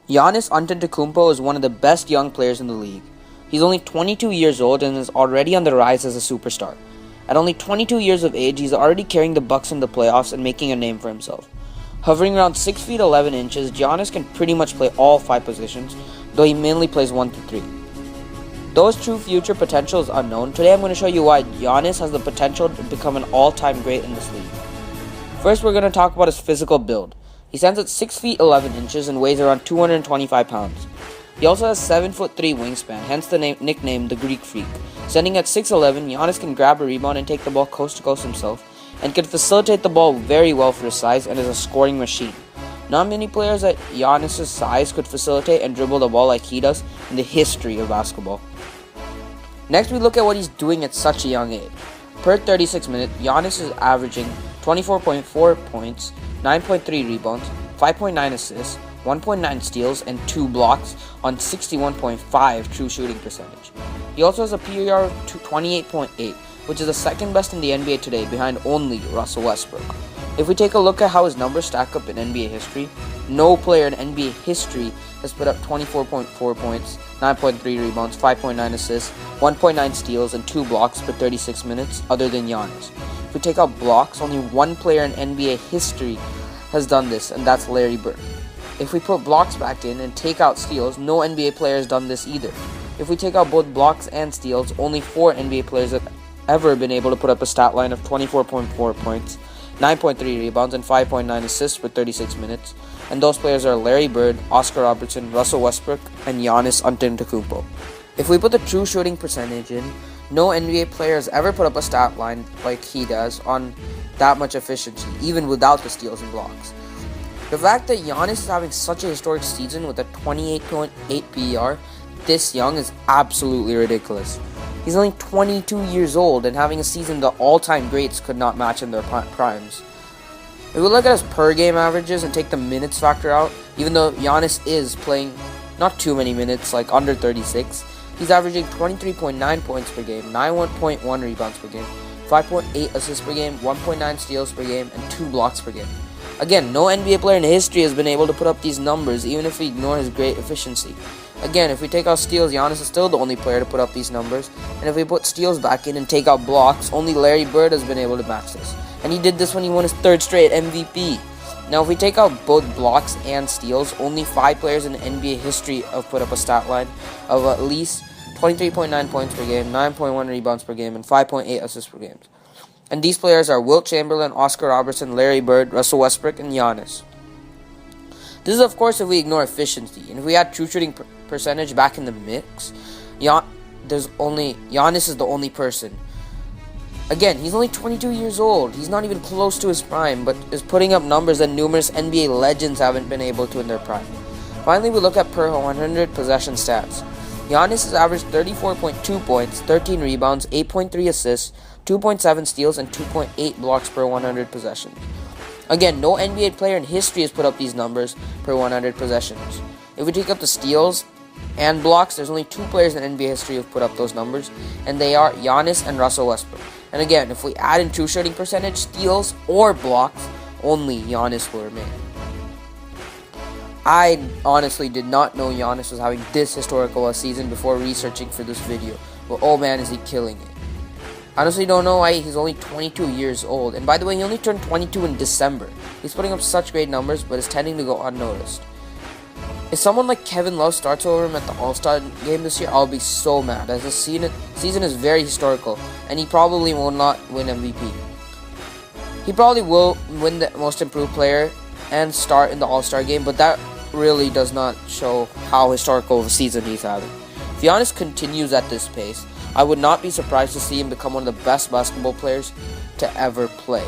Giannis Antetokounmpo is one of the best young players in the league. He's only 22 years old and is already on the rise as a superstar. At only 22 years of age, he's already carrying the Bucks in the playoffs and making a name for himself. Hovering around 6 feet 11 inches, Giannis can pretty much play all 5 positions, though he mainly plays 1 to 3. Though his true future potential is unknown, today I'm going to show you why Giannis has the potential to become an all-time great in this league. First, we're going to talk about his physical build. He stands at 6 feet 11 inches and weighs around 225 pounds. He also has 7'3" wingspan, hence the nickname the Greek Freak. Standing at 6'11", Giannis can grab a rebound and take the ball coast to coast himself, and can facilitate the ball very well for his size and is a scoring machine. Not many players at Giannis' size could facilitate and dribble the ball like he does in the history of basketball. Next, we look at what he's doing at such a young age. Per 36 minutes, Giannis is averaging 24.4 points, 9.3 rebounds, 5.9 assists, 1.9 steals, and 2 blocks on 61.5 true shooting percentage. He also has a PER of 28.8, which is the second best in the NBA today, behind only Russell Westbrook. If we take a look at how his numbers stack up in NBA history, no player in NBA history has put up 24.4 points, 9.3 rebounds, 5.9 assists, 1.9 steals, and 2 blocks per 36 minutes other than Giannis. If we take out blocks, only one player in NBA history has done this, and that's Larry Bird. If we put blocks back in and take out steals, no NBA player has done this either. If we take out both blocks and steals, only 4 NBA players have ever been able to put up a stat line of 24.4 points, 9.3 rebounds, and 5.9 assists per 36 minutes, and those players are Larry Bird, Oscar Robertson, Russell Westbrook, and Giannis Antetokounmpo. If we put the true shooting percentage in, no NBA player has ever put up a stat line like he does on that much efficiency, even without the steals and blocks. The fact that Giannis is having such a historic season with a 28.8 PER this young is absolutely ridiculous. He's only 22 years old and having a season the all-time greats could not match in their primes. If we look at his per-game averages and take the minutes factor out, even though Giannis is playing not too many minutes, like under 36, he's averaging 23.9 points per game, 9.1 rebounds per game, 5.8 assists per game, 1.9 steals per game, and 2 blocks per game. Again, no NBA player in history has been able to put up these numbers, even if we ignore his great efficiency. Again, if we take out steals, Giannis is still the only player to put up these numbers, and if we put steals back in and take out blocks, only Larry Bird has been able to match this. And he did this when he won his 3rd straight MVP. Now, if we take out both blocks and steals, only 5 players in NBA history have put up a stat line of at least 23.9 points per game, 9.1 rebounds per game, and 5.8 assists per game. And these players are Wilt Chamberlain, Oscar Robertson, Larry Bird, Russell Westbrook, and Giannis. This is, of course, if we ignore efficiency. And if we add true shooting percentage back in the mix, Giannis is the only person. Again, he's only 22 years old. He's not even close to his prime, but is putting up numbers that numerous NBA legends haven't been able to in their prime. Finally, we look at per 100 possession stats. Giannis has averaged 34.2 points, 13 rebounds, 8.3 assists, 2.7 steals, and 2.8 blocks per 100 possessions. Again, no NBA player in history has put up these numbers per 100 possessions. If we take up the steals and blocks, there's only 2 players in NBA history who have put up those numbers, and they are Giannis and Russell Westbrook. And again, if we add in true shooting percentage, steals, or blocks, only Giannis will remain. I honestly did not know Giannis was having this historical a season before researching for this video, but oh man, is he killing it. I honestly don't know why he's only 22 years old, and by the way, he only turned 22 in December. He's putting up such great numbers, but is tending to go unnoticed. If someone like Kevin Love starts over him at the All-Star game this year, I'll be so mad, as the season is very historical, and he probably will not win MVP. He probably will win the Most Improved Player and start in the All-Star game, but that really does not show how historical of a season he's having. If Giannis continues at this pace, I would not be surprised to see him become one of the best basketball players to ever play.